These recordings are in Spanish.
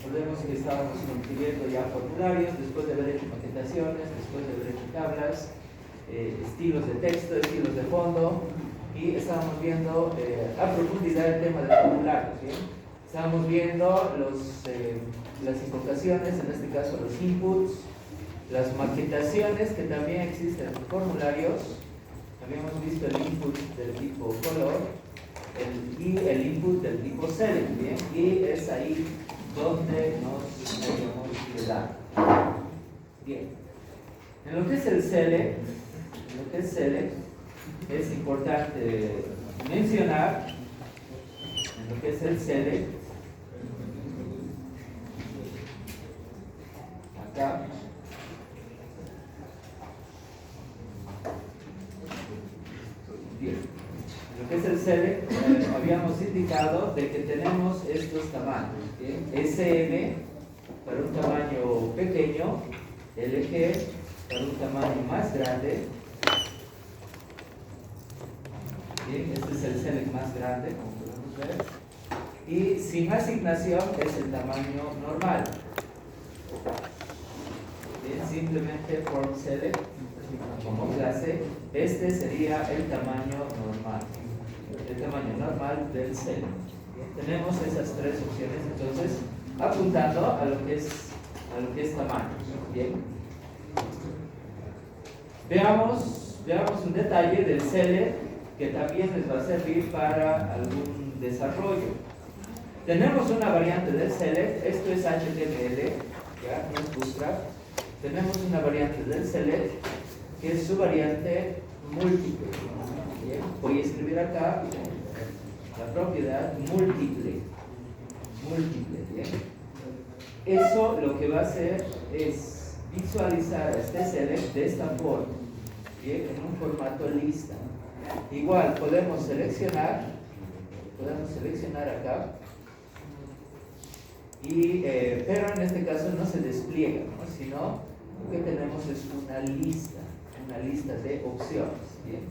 Recordemos que estábamos construyendo ya formularios después de haber hecho maquetaciones, después de haber hecho tablas, estilos de texto, estilos de fondo, y estábamos viendo a profundidad el tema de formularios. ¿Bien? Estábamos viendo las invocaciones, en este caso los inputs, las maquetaciones que también existen en los formularios. Habíamos visto el input del tipo color y el input del tipo select, ¿bien? Y es ahí donde nos habíamos quedado. Bien. En lo que es el select, es importante mencionar, en lo que es el select, acá, bien, en lo que es el select, habíamos indicado de que tenemos estos tamaños, ¿bien? SM para un tamaño pequeño, LG para un tamaño más grande. Bien, este es el select más grande, como podemos ver. Y sin asignación es el tamaño normal. Bien, simplemente form select como clase, este sería el tamaño normal del select. Bien, tenemos esas tres opciones, entonces apuntando a lo que es tamaño. Bien. Veamos un detalle del select que también les va a servir para algún desarrollo. Tenemos una variante del select, esto es HTML, ya no es Bootstrap. Tenemos una variante del select que es su variante múltiple. Bien, voy a escribir acá la propiedad múltiple. Bien. Eso lo que va a hacer es visualizar a este select de esta forma, bien, en un formato lista. Igual podemos seleccionar acá, pero en este caso no se despliega, ¿no? Sino lo que tenemos es una lista de opciones. Bien.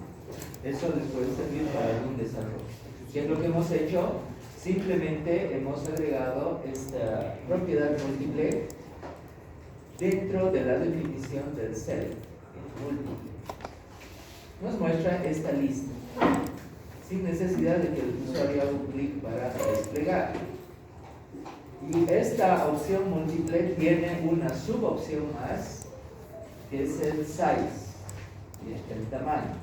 Eso les puede servir para algún desarrollo. ¿Qué es lo que hemos hecho? Simplemente hemos agregado esta propiedad múltiple dentro de la definición del select. Múltiple. Nos muestra esta lista, sin necesidad de que el usuario haga un clic para desplegar. Y esta opción múltiple tiene una subopción más, que es el size, el tamaño.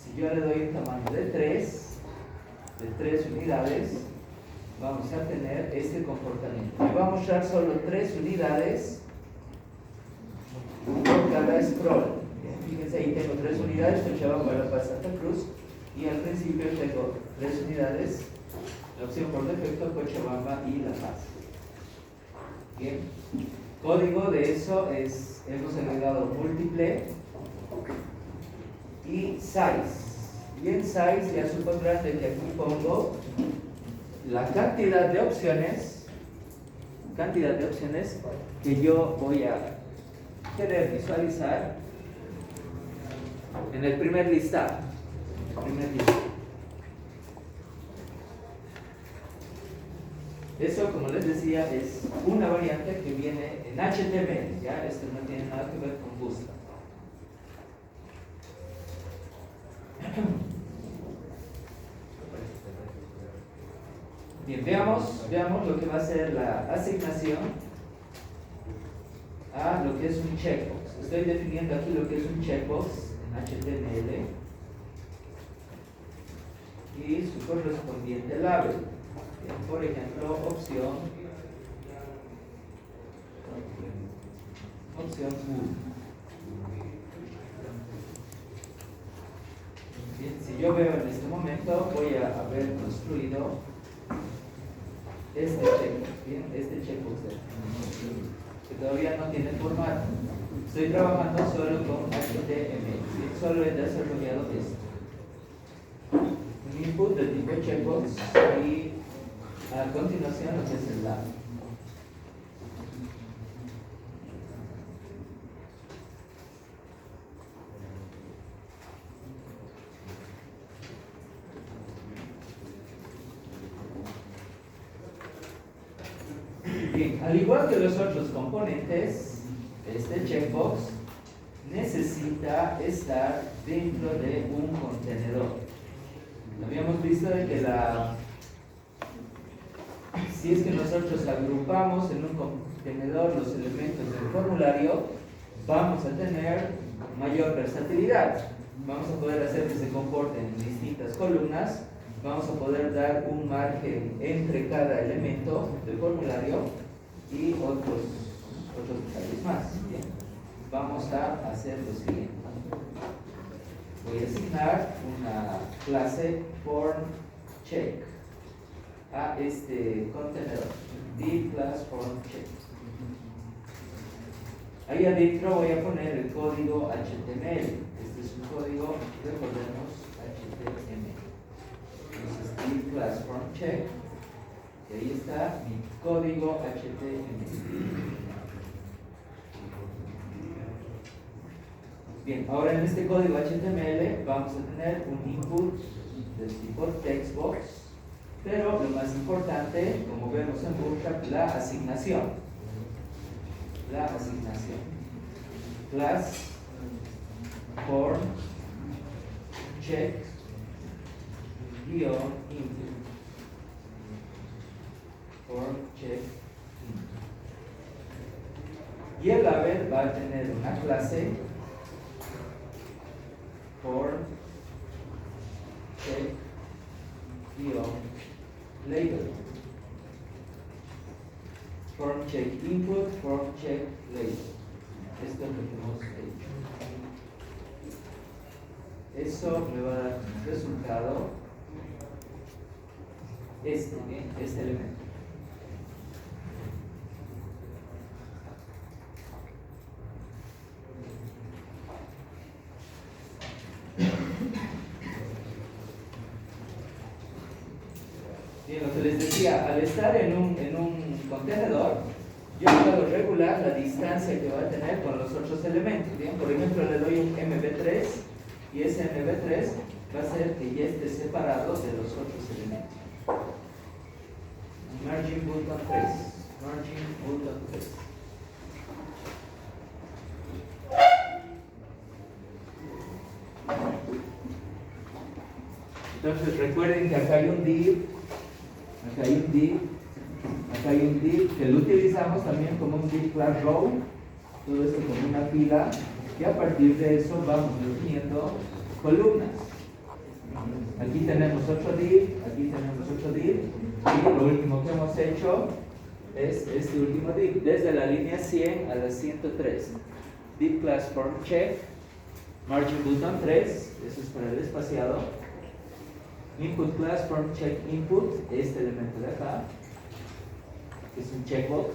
Si yo le doy un tamaño de 3 unidades, vamos a tener este comportamiento. Me va a mostrar solo 3 unidades por cada scroll. Fíjense, ahí tengo 3 unidades, Cochabamba, La Paz, Santa Cruz, y al principio tengo 3 unidades, la opción por defecto Cochabamba y La Paz. Bien, código de eso es, hemos agregado múltiple y size. Y en size ya supondrán de que aquí pongo la cantidad de opciones que yo voy a querer visualizar en el primer listado. Eso, como les decía, es una variante que viene en HTML, ¿ya? Esto no tiene nada que ver con Bootstrap. Bien, veamos lo que va a ser la asignación a lo que es un checkbox. Estoy definiendo aquí lo que es un checkbox en HTML y su correspondiente label. Bien, por ejemplo, opción 1. Bien, si yo veo en este momento, voy a haber construido este checkbox, ¿bien? Este checkbox que todavía no tiene formato. Estoy trabajando solo con HTML, ¿bien? Solo he desarrollado esto. Un input de tipo checkbox y a continuación lo que es el label. Bien, al igual que los otros componentes, este checkbox necesita estar dentro de un contenedor. Habíamos visto de que si es que nosotros agrupamos en un contenedor los elementos del formulario, vamos a tener mayor versatilidad. Vamos a poder hacer que se comporten en distintas columnas, vamos a poder dar un margen entre cada elemento del formulario y otros detalles más. Bien. Vamos a hacer lo siguiente. Voy a asignar una clase formCheck a este contenedor, div class formCheck. Ahí adentro voy a poner el código HTML. Este es un código, recordemos, HTML. Entonces, div class formCheck, y ahí está mi código HTML. Bien, ahora en este código HTML vamos a tener un input del tipo textbox, pero lo más importante, como vemos en Bootstrap, la asignación. La asignación. Class form check input. Form check input. Y el label va a tener una clase form check label. Form check input, form check label. Esto es lo que hemos hecho. Eso me va a dar resultado este elemento. Bien, lo que les decía, al estar en un contenedor, yo puedo regular la distancia que va a tener con los otros elementos. Bien, por ejemplo, le doy un MB3 y ese MB3 va a ser que ya esté separado de los otros elementos. Margin button 3. Margin button 3. Entonces recuerden que acá hay un div, acá hay un div, acá hay un div que lo utilizamos también como un div class row, todo esto como una fila, y a partir de eso vamos definiendo columnas. Aquí tenemos otro div, aquí tenemos otro div, y lo último que hemos hecho es este último div, desde la línea 100 a la 103. Div class form check, margin button 3, eso es para el espaciado. Input class form check input, este elemento de acá, que es un checkbox,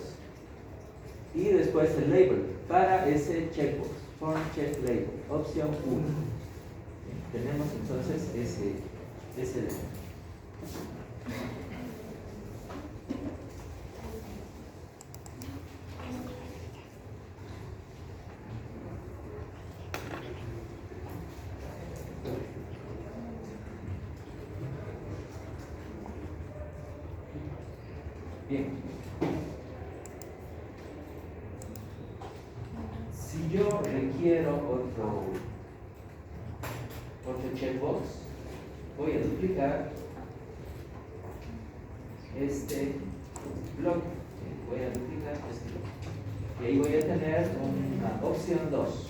y después el label para ese checkbox, form check label, opción 1. Tenemos entonces ese elemento. Bien. Si yo requiero otro checkbox, voy a duplicar este bloque. Voy a duplicar este bloque. Y ahí voy a tener una opción 2.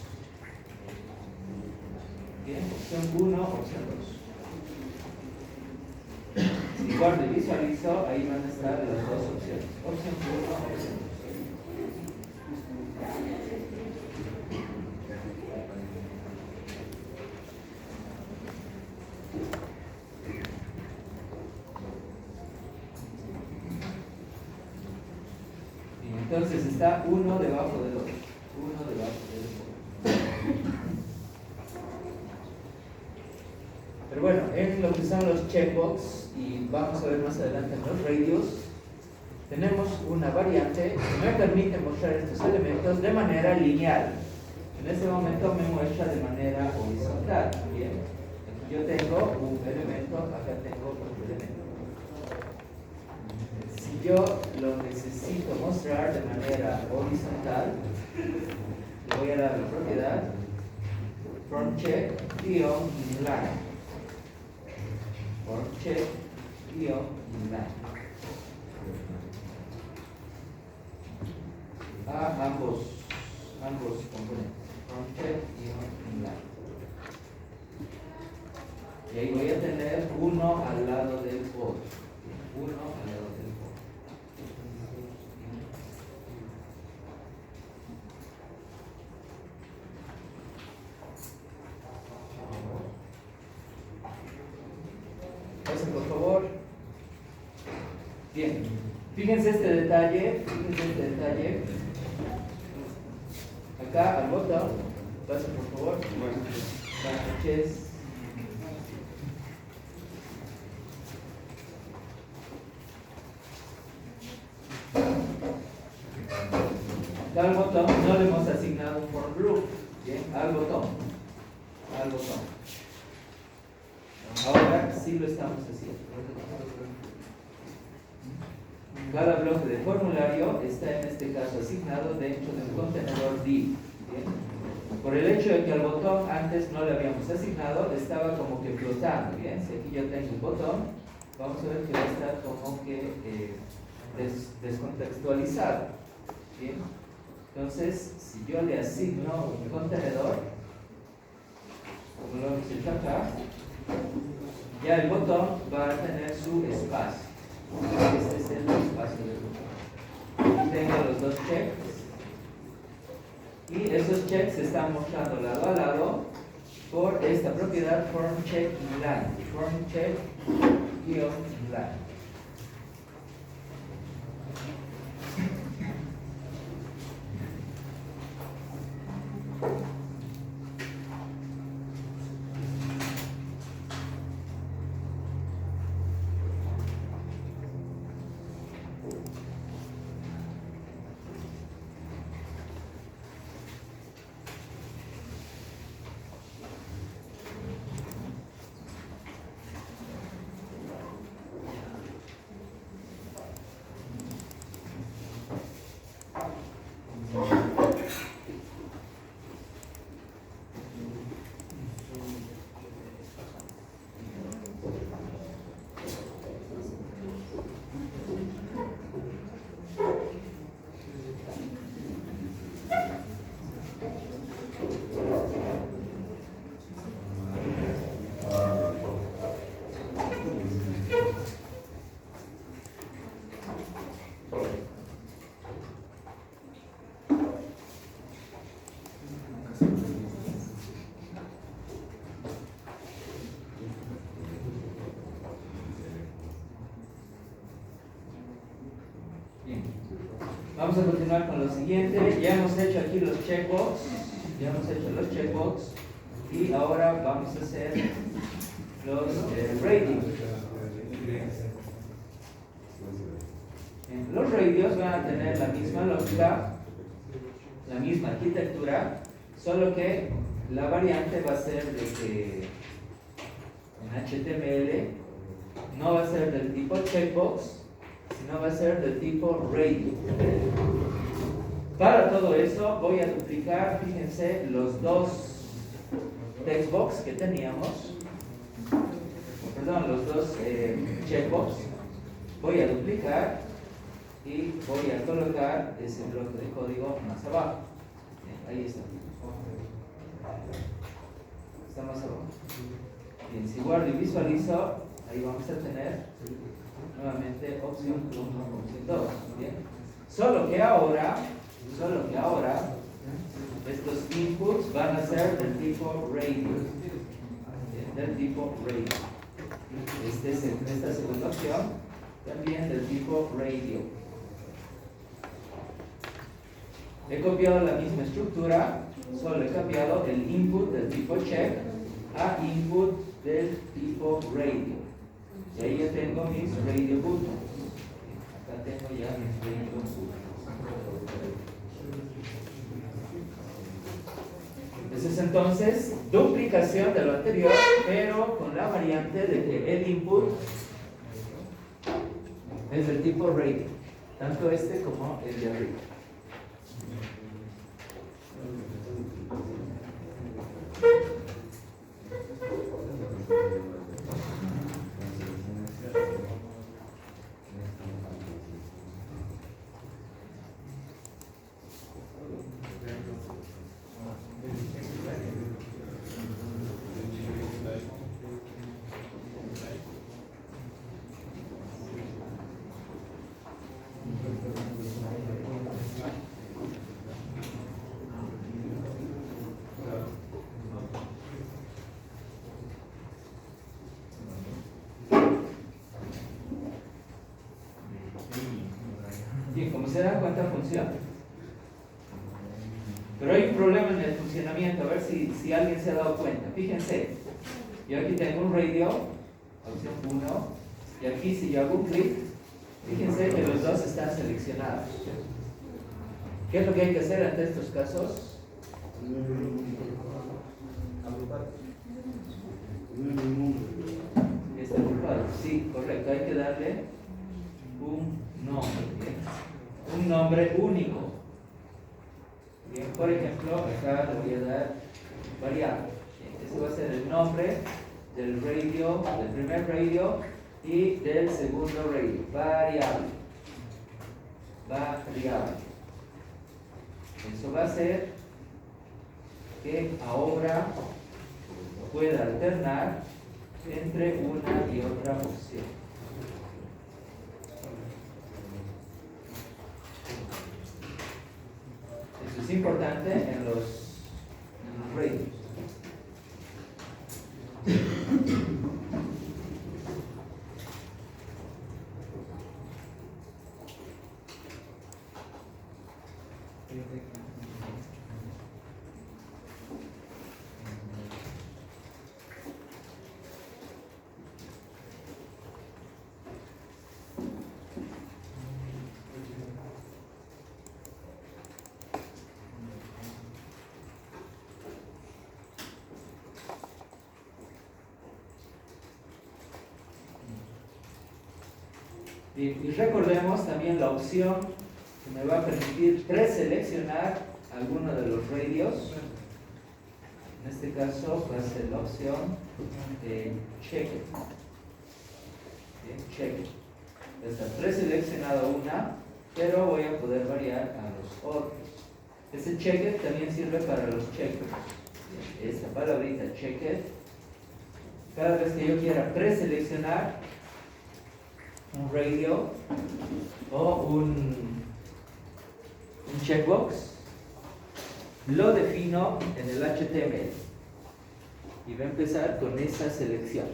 Bien, opción 1, opción 2. Si guardo y visualizo, ahí van a estar las dos opciones. Opción 1, opción 2. Entonces está uno debajo del otro. Uno debajo del otro. Pero bueno, en lo que son los checkbox, y vamos a ver más adelante en los radios, tenemos una variante que me permite mostrar estos elementos de manera lineal. En este momento me muestra de manera horizontal. Bien, aquí yo tengo un elemento, acá tengo otro elemento. Si yo lo necesito mostrar de manera horizontal, le voy a dar la propiedad form check _line. Form check _line. A ambos componentes. Form check _line. Y ahí voy a tener uno al lado del otro. Uno al lado del otro. Pasen por favor. Bien. Fíjense este detalle. Acá al botón. Pasen por favor. Buenas noches. Al botón no le hemos asignado un for group. Bien, al botón. Ahora sí lo estamos haciendo. Cada bloque de formulario está en este caso asignado dentro de un contenedor div. Bien. Por el hecho de que al botón antes no le habíamos asignado, estaba como que flotando. Bien, si aquí yo tengo un botón, vamos a ver que va a estar como que descontextualizado. Bien. Entonces, si yo le asigno un contenedor, como lo hemos hecho acá, ya el botón va a tener su espacio. Este es el espacio del botón. Aquí tengo los dos checks. Y esos checks se están mostrando lado a lado por esta propiedad form check line. Form check _line. Vamos a continuar con lo siguiente. Ya hemos hecho aquí los checkbox. Y ahora vamos a hacer los radios. Los radios van a tener la misma lógica, la misma arquitectura, solo que la variante va a ser de que en HTML no va a ser del tipo checkbox, sino va a ser del tipo radio. Para todo eso voy a duplicar, fíjense, los dos textbox que teníamos, los dos checkbox. Voy a duplicar y voy a colocar ese bloque de código más abajo. Ahí está. Está más abajo. Bien, si guardo y visualizo, ahí vamos a tener nuevamente opción 1, opción 2. Bien. Solo que ahora estos inputs van a ser del tipo radio. Del tipo radio. Esta segunda opción también del tipo radio. He copiado la misma estructura, solo he cambiado el input del tipo check a input del tipo radio. Y ahí ya tengo mis radio buttons. Acá tengo ya mis radio buttons. Esa es entonces duplicación de lo anterior, pero con la variante de que el input es del tipo radio. tanto este como el de arriba. Bien, como se dan cuenta, funciona. Pero hay un problema en el funcionamiento, a ver si alguien se ha dado cuenta. Fíjense, yo aquí tengo un radio, opción 1, y aquí si yo hago un clic, fíjense que los dos están seleccionados. ¿Qué es lo que hay que hacer ante estos casos? Está agrupado, sí, correcto, hay que darle un nombre, ¿bien? Un nombre único. Bien, por ejemplo, acá le voy a dar variable. Este va a ser el nombre del radio, del primer radio y del segundo radio. Variable. Eso va a hacer que ahora pueda alternar entre una y otra opción. Eso es importante en los radios. Y recordemos también la opción que me va a permitir preseleccionar alguno de los radios. En este caso va a ser la opción de check. Check. Está preseleccionado una, pero voy a poder variar a los otros. Ese check también sirve para los checkers. Esta palabrita check, cada vez que yo quiera preseleccionar un radio o un checkbox, lo defino en el HTML y va a empezar con esa selección.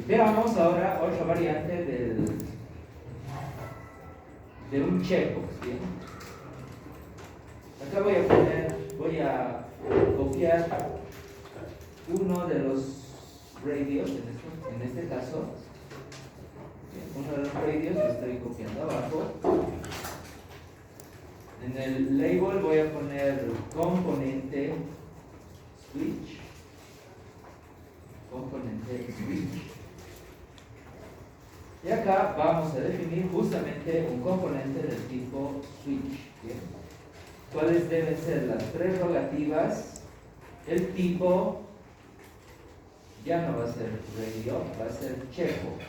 Veamos ahora otra variante de un checkbox. ¿Bien? Acá voy a copiar uno de los radios, en este caso, uno de los radios que estoy copiando abajo. En el label voy a poner componente switch. Y acá vamos a definir justamente un componente del tipo switch. ¿Bien? ¿Cuáles deben ser las prerrogativas? El tipo ya no va a ser radio, va a ser checkbox.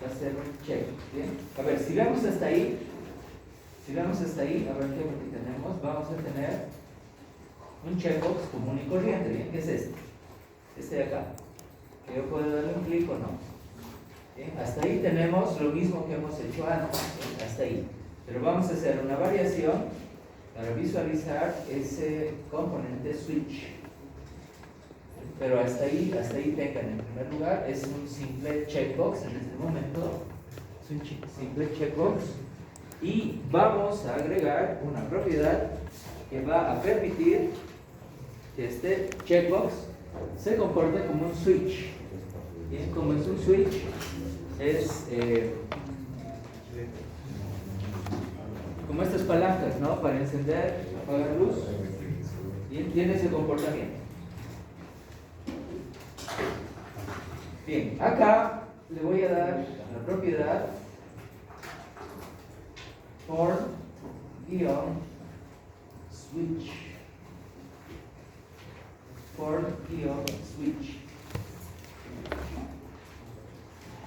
Va a ser un checkbox. ¿Bien? A ver, si vemos hasta ahí, a ver qué es lo que tenemos. Vamos a tener un checkbox común y corriente. ¿Bien? ¿Qué es este? Este de acá. Que yo puedo darle un clic o no. ¿Bien? Hasta ahí tenemos lo mismo que hemos hecho antes. ¿Bien? Hasta ahí. Pero vamos a hacer una variación para visualizar ese componente switch. Pero hasta ahí tengan. En primer lugar, es un simple checkbox en este momento. Es un simple checkbox. Y vamos a agregar una propiedad que va a permitir que este checkbox se comporte como un switch. Bien, como es un switch, es como estas palancas, ¿no? Para encender, apagar luz. Bien, tiene ese comportamiento. Bien, acá le voy a dar la propiedad form-switch. Form-switch.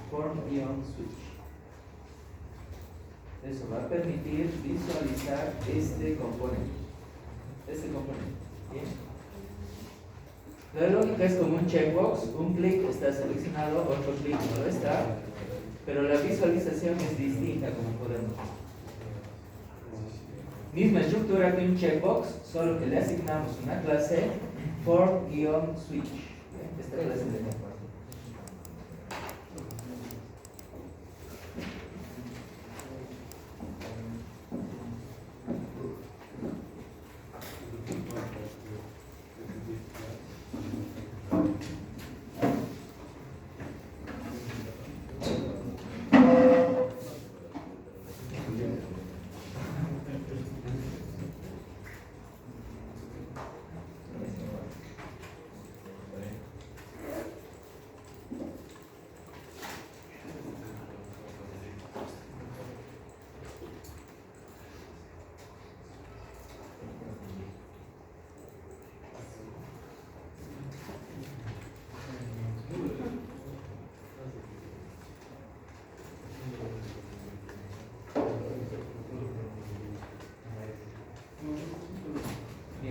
Form-switch. Eso va a permitir visualizar este componente. Bien. La lógica es como un checkbox, un clic está seleccionado, otro clic no lo está, pero la visualización es distinta, como podemos ver. Misma estructura que un checkbox, solo que le asignamos una clase form-switch. Esta clase de ejemplo.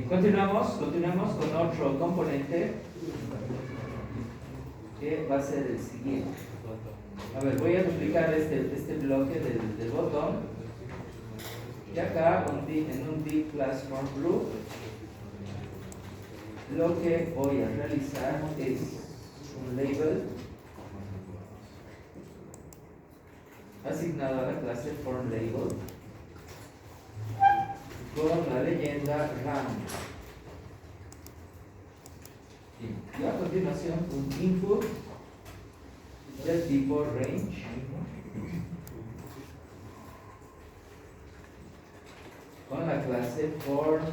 Continuamos con otro componente que va a ser el siguiente. A ver, voy a duplicar este bloque del botón. Y acá en un div class form group, lo que voy a realizar es un label asignado a la clase formLabel con la leyenda rand. Y a continuación un input del tipo range con la clase form-range.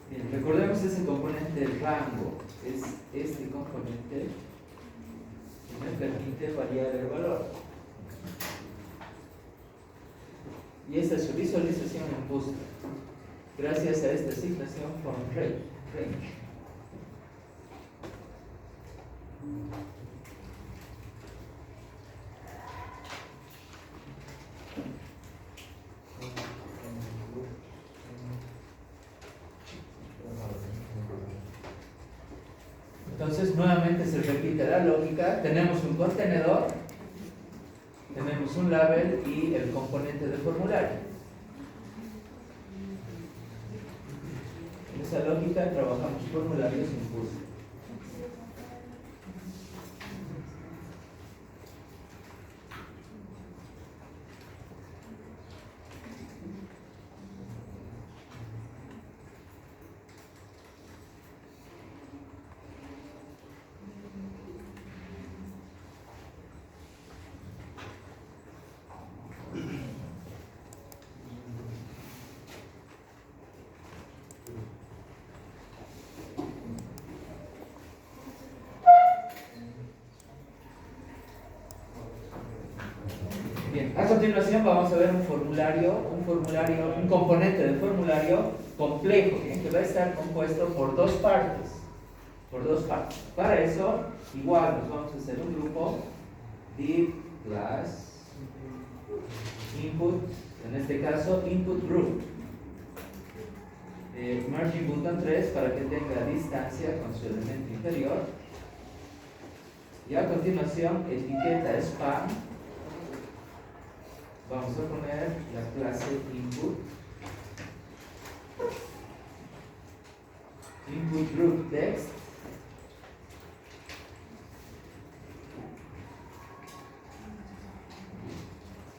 Bien, recordemos ese componente rango, es este componente que me permite variar el valor. Y esta es su visualización en búsqueda, gracias a esta asignación form-range. Entonces nuevamente se repite la lógica, tenemos un contenedor, tenemos un label y el componente del formulario. En esa lógica trabajamos formularios en búsqueda. Bien, a continuación vamos a ver un componente del formulario complejo, ¿bien? Que va a estar compuesto por dos partes. Para eso, igual nos vamos a hacer un grupo div class input, en este caso input group. Merging button 3 para que tenga distancia con su elemento inferior. Y a continuación, etiqueta spam. Vamos a poner la clase input. Input group text.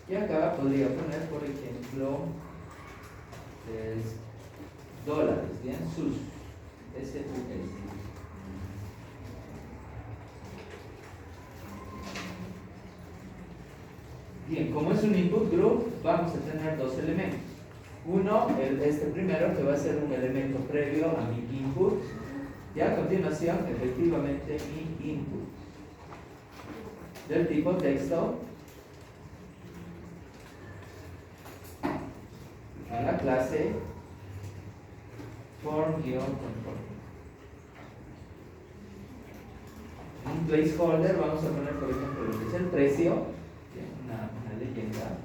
Y acá podría poner, por ejemplo, dólares, bien, SUS, SUS. Bien, como es un input group, vamos a tener dos elementos. Uno, este primero, que va a ser un elemento previo a mi input, y a continuación, efectivamente, mi input. Del tipo texto, en la clase form-control. Un placeholder, vamos a poner, por ejemplo, lo que es el precio, una leyenda.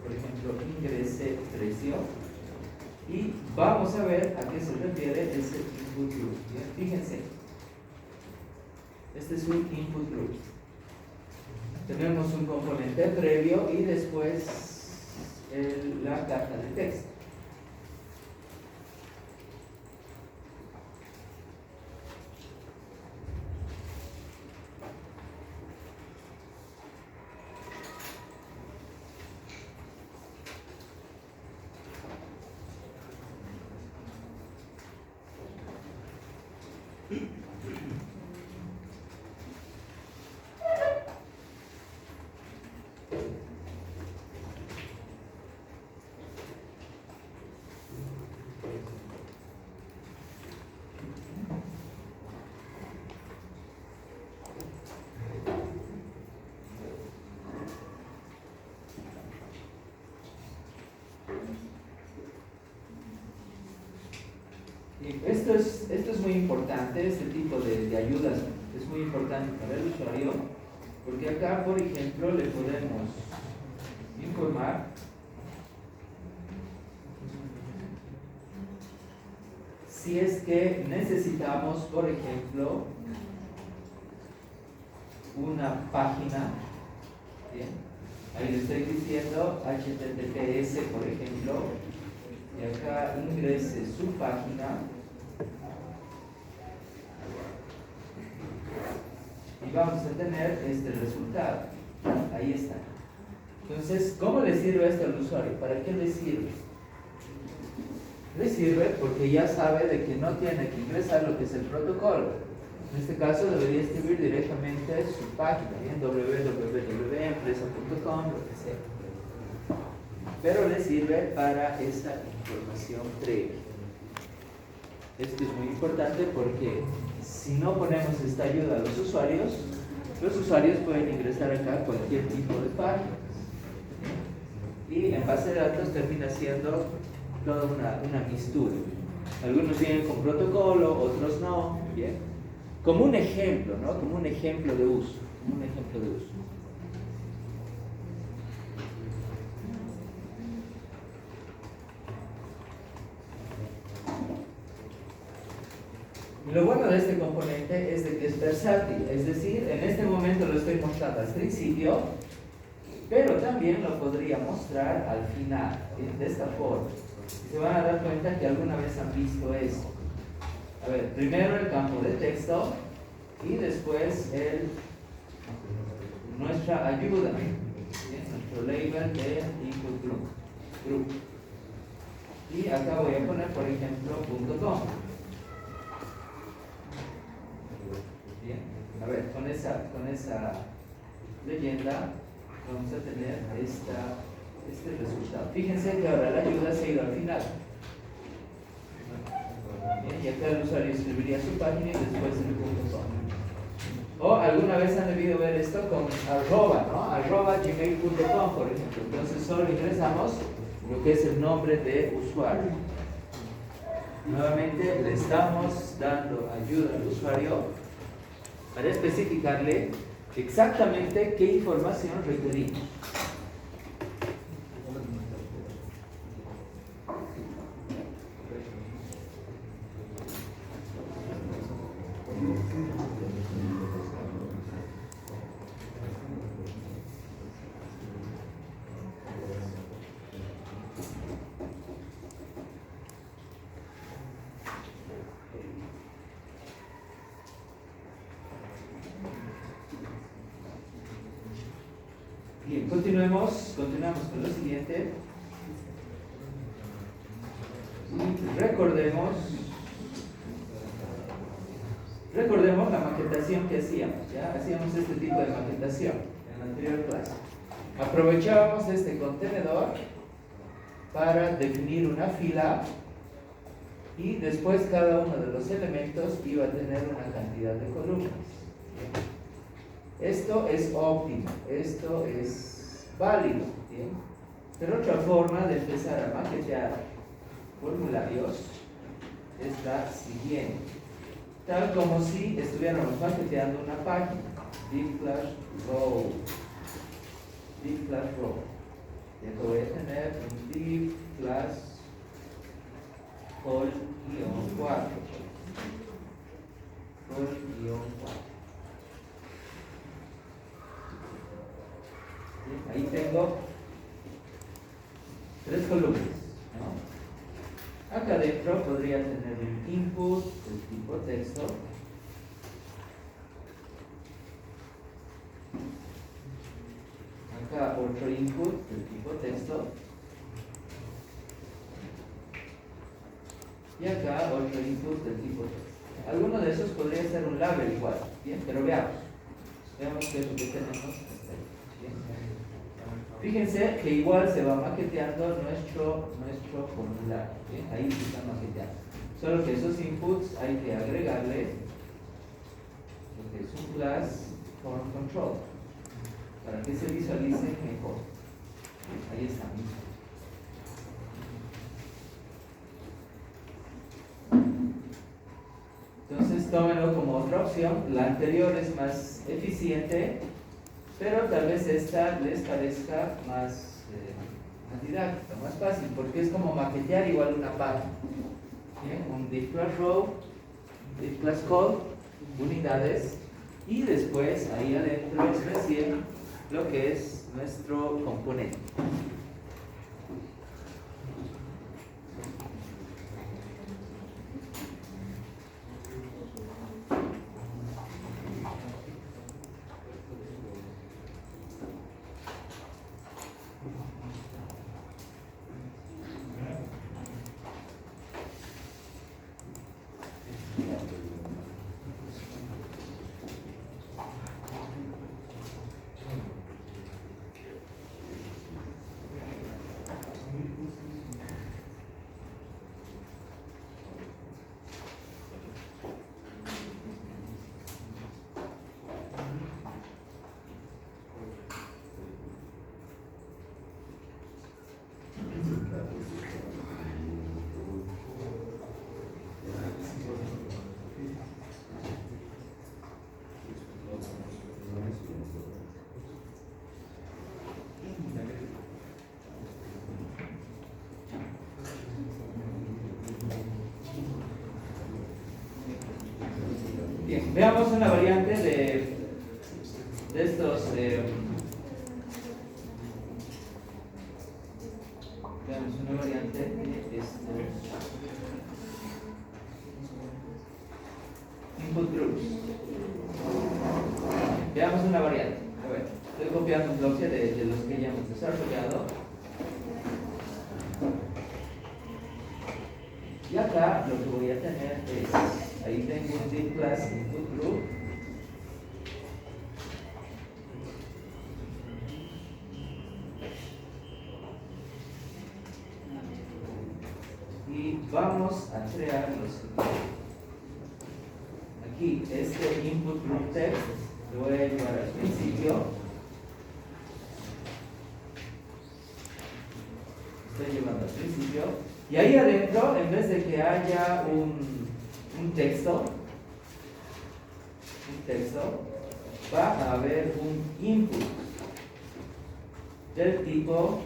Por ejemplo, ingrese precio. Y vamos a ver a qué se refiere ese input group. ¿Bien? Fíjense, este es un input group. Tenemos un componente previo y después la caja de texto. Esto es muy importante, este tipo de ayudas es muy importante para el usuario, porque acá, por ejemplo, le podemos informar si es que necesitamos, por ejemplo, una página, ¿bien? Ahí le estoy diciendo HTTPS, por ejemplo, y acá ingrese su página. Y vamos a tener este resultado. Ahí está. Entonces, ¿cómo le sirve esto al usuario? ¿Para qué le sirve? Le sirve porque ya sabe de que no tiene que ingresar lo que es el protocolo. En este caso debería escribir directamente su página, en www.empresa.com, lo que sea. Pero le sirve para esa información previa. Esto es muy importante porque si no ponemos esta ayuda a los usuarios pueden ingresar acá cualquier tipo de páginas. Y en base de datos termina siendo toda una mistura. Algunos vienen con protocolo, otros no. ¿Bien? Como un ejemplo, ¿no? Como un ejemplo de uso. Un ejemplo de uso. Lo bueno de este componente es de que es versátil, es decir, en este momento lo estoy mostrando al principio, pero también lo podría mostrar al final, de esta forma. Se van a dar cuenta que alguna vez han visto esto. A ver, primero el campo de texto y después nuestra ayuda, nuestro label de input group. Y acá voy a poner, por ejemplo, .com. Bien, a ver, con esa leyenda vamos a tener este resultado. Fíjense que ahora la ayuda se ha ido al final. Bien, y acá el usuario escribiría su página y después el .com. O alguna vez han debido ver esto con arroba, ¿no? @gmail.com, por ejemplo. Entonces solo ingresamos lo que es el nombre de usuario. Nuevamente le estamos dando ayuda al usuario para especificarle exactamente qué información requerimos. Bien, continuamos con lo siguiente. Y recordemos la maquetación que hacíamos. ¿Ya? Hacíamos este tipo de maquetación en la anterior clase. Aprovechábamos este contenedor para definir una fila y después cada uno de los elementos iba a tener una cantidad de columnas. ¿Bien? Esto es óptimo, esto es válido. ¿Bien? Pero otra forma de empezar a maquetear formularios es la siguiente, tal como si estuviéramos maqueteando una página. Div class row, y esto voy a tener un div class col-4, ahí tengo 3 columnas, ¿no? Acá adentro podría tener un input del tipo texto, acá otro input del tipo texto y acá otro input del tipo texto. Alguno de esos podría ser un label igual, ¿bien? Pero veamos qué es lo que tenemos hasta ahí, ¿bien? Fíjense que igual se va maqueteando nuestro formulario, ¿bien? Ahí se está maqueteando. Solo que esos inputs hay que agregarle lo que es un class form control para que se visualice mejor. Ahí está. Entonces tómenlo como otra opción. La anterior es más eficiente, pero tal vez esta les parezca más didáctica, más fácil, porque es como maquetear igual una página. ¿Bien? Un div class row, div class call, unidades, y después ahí adentro es recién lo que es nuestro componente. Bien, veamos una variante de estos. Veamos una variante de estos input groups. Veamos una variante. A ver, estoy copiando un bloque de los que ya hemos desarrollado. Y acá lo que voy a tener es, ahí tengo un div class input group. Y vamos a crear los siguientes. Aquí, este input group text lo voy a llevar al principio. Estoy llevando al principio. Y ahí adentro, en vez de que haya un texto, va a haber un input del tipo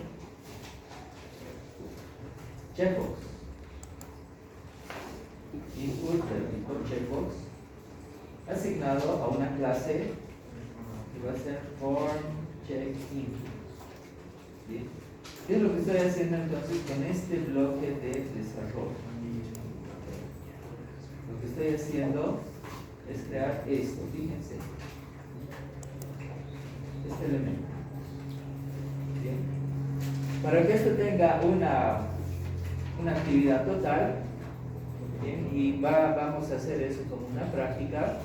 checkbox. Input del tipo checkbox asignado a una clase que va a ser form check input. ¿Sí? ¿Qué es lo que estoy haciendo entonces con este bloque de desarrollo? Lo que estoy haciendo es crear esto, fíjense, este elemento. Para que esto tenga una actividad total, bien, y vamos a hacer eso como una práctica,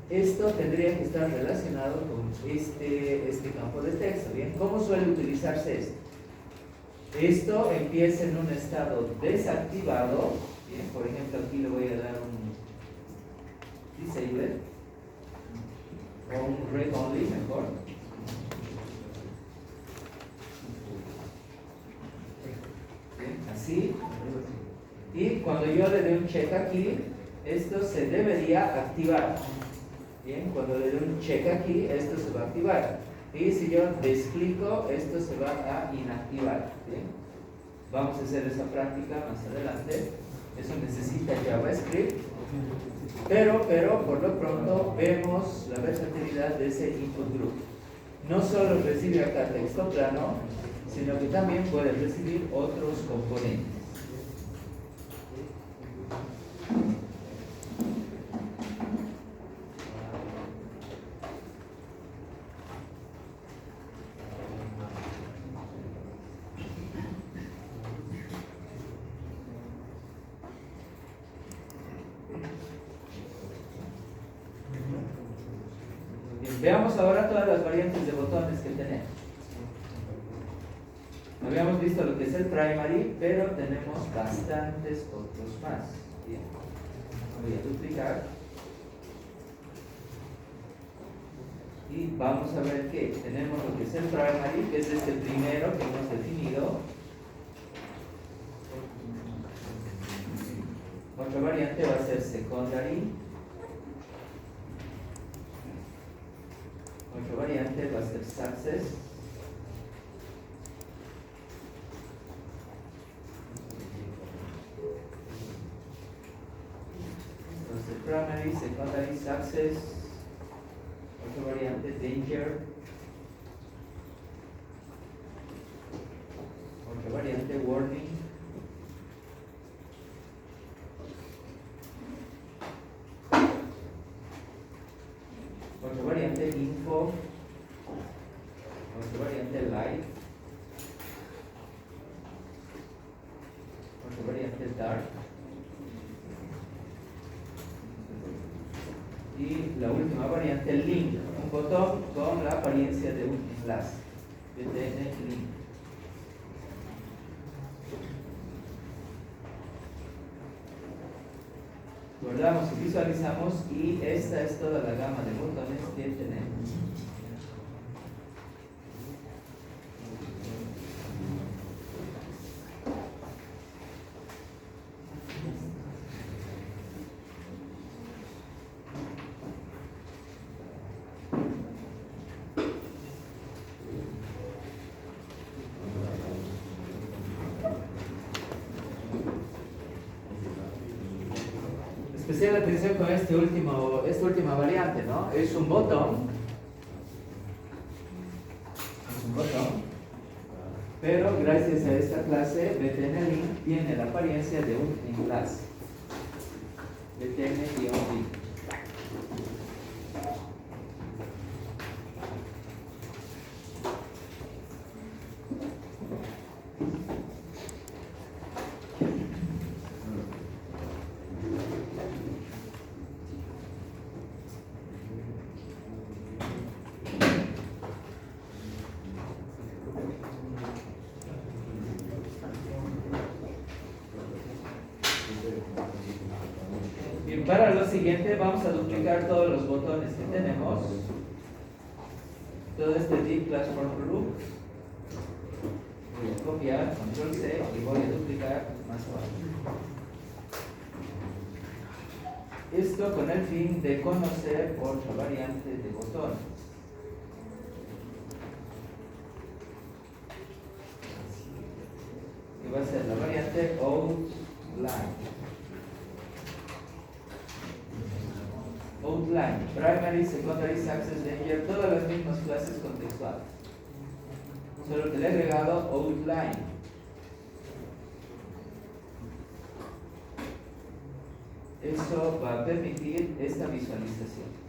esto tendría que estar relacionado con este campo de texto. Bien, ¿cómo suele utilizarse esto? Esto empieza en un estado desactivado. Bien, por ejemplo, aquí le voy a dar un disable o un read only mejor. Bien, así. Y cuando yo le dé un check aquí, esto se debería activar. Bien, cuando le dé un check aquí, esto se va a activar. Y si yo desclico, esto se va a inactivar. Bien, vamos a hacer esa práctica más adelante. Eso necesita JavaScript. Pero por lo pronto vemos la versatilidad de ese input group. No solo recibe acá texto plano, sino que también puede recibir otros componentes. Bien, veamos ahora todas las variantes de botones que tenemos. Habíamos visto lo que es el primary, pero tenemos bastantes otros más. Bien, voy a duplicar. Y vamos a ver que tenemos lo que es el primary, que es este primero que hemos definido. Otra variante va a ser secondary. Otra variante va a ser success. Entonces primary, secondary, success. Otra variante danger. Otra variante warning. Otra variante info. Otra variante light. Otra variante dark. Y la última variante link, un botón con la apariencia de un enlace. BTN link. Guardamos y visualizamos, y esta es toda la gama de botones que tenemos. Especial atención con esta última variante, ¿no? Es un botón, pero gracias a esta clase BTN link tiene la apariencia de un enlace. BTN-link. Bien, para lo siguiente vamos a duplicar todos los botones que tenemos. Todo este div class for group. Voy a copiar, control C, y voy a duplicar más abajo. Esto con el fin de conocer otra variante de botones. Que va a ser la variante outline. Outline, primary, secondary, success, danger, todas las mismas clases contextuales. Solo que le he agregado outline. Eso va a permitir esta visualización.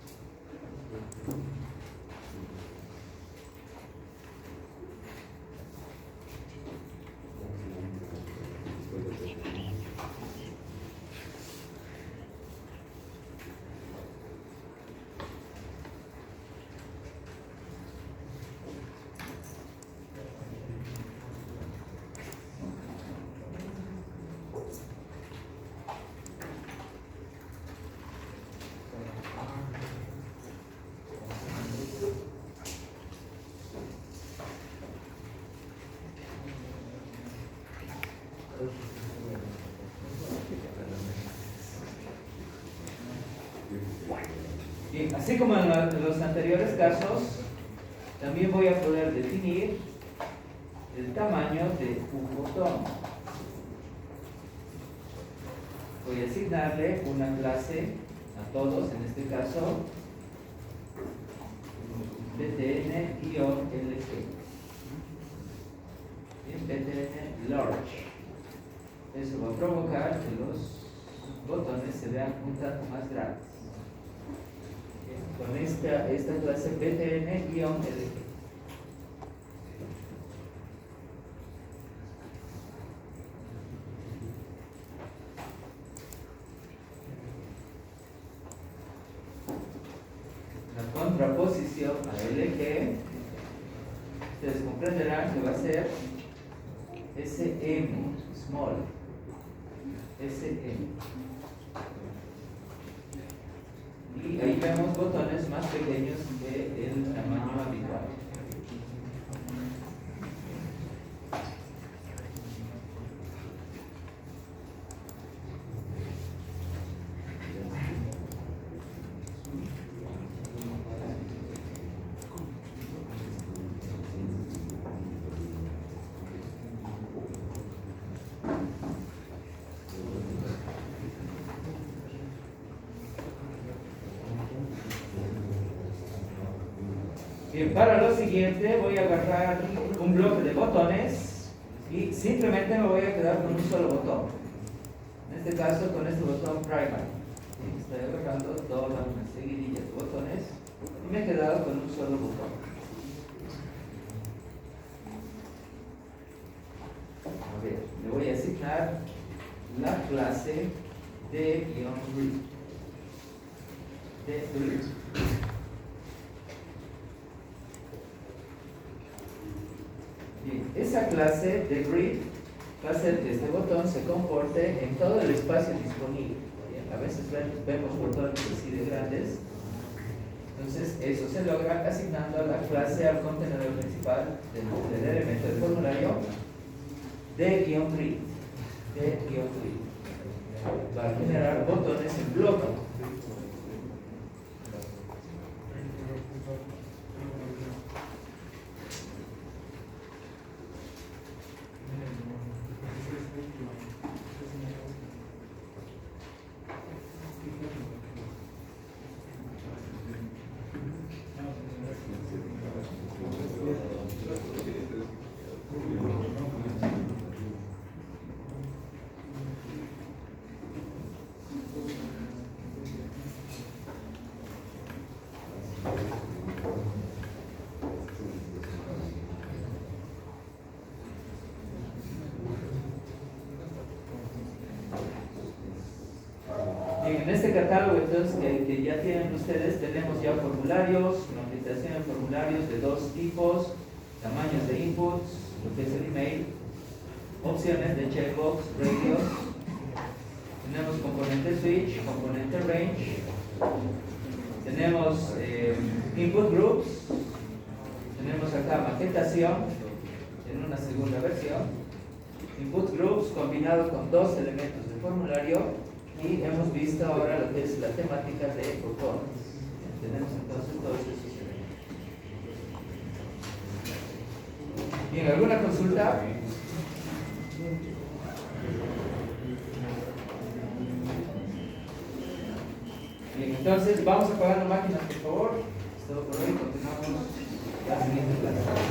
Bien, así como en los anteriores casos, también voy a poder definir el tamaño de un botón. Voy a asignarle una clase a todos, en este caso, btn-lg. btn large. Eso va a provocar que los botones se vean un tanto más grandes. Con esta clase btn-lg. La contraposición a LG, ustedes comprenderán que va a ser SM, small, SM. Y ahí vemos botones más pequeños que el tamaño habitual. Bien, para lo siguiente voy a agarrar un bloque de botones y simplemente me voy a quedar con un solo botón. En este caso con este botón primary. Estoy agarrando toda una seguidilla de botones y me he quedado con un solo botón. A ver, le voy a asignar la clase de-read. Bien, esa clase de grid va a hacer que este botón se comporte en todo el espacio disponible. Bien, a veces vemos botones así de grandes. Entonces, eso se logra asignando a la clase al contenedor principal del elemento del formulario de-read. Va a generar botones en bloque. En este catálogo entonces que ya tienen ustedes, tenemos ya formularios, notificación de formularios de dos tipos, tamaños de inputs, lo que es el email, opciones de checkbox, radios, tenemos componente switch, componente range, tenemos input groups, tenemos acá maquetación en una segunda versión, input groups combinado con dos elementos de formulario. Y hemos visto ahora lo que es la temática de botones. Tenemos entonces todos esos elementos. Bien, ¿alguna consulta? Bien, entonces vamos apagando máquinas, por favor. Es todo por hoy. Continuamos la siguiente clase.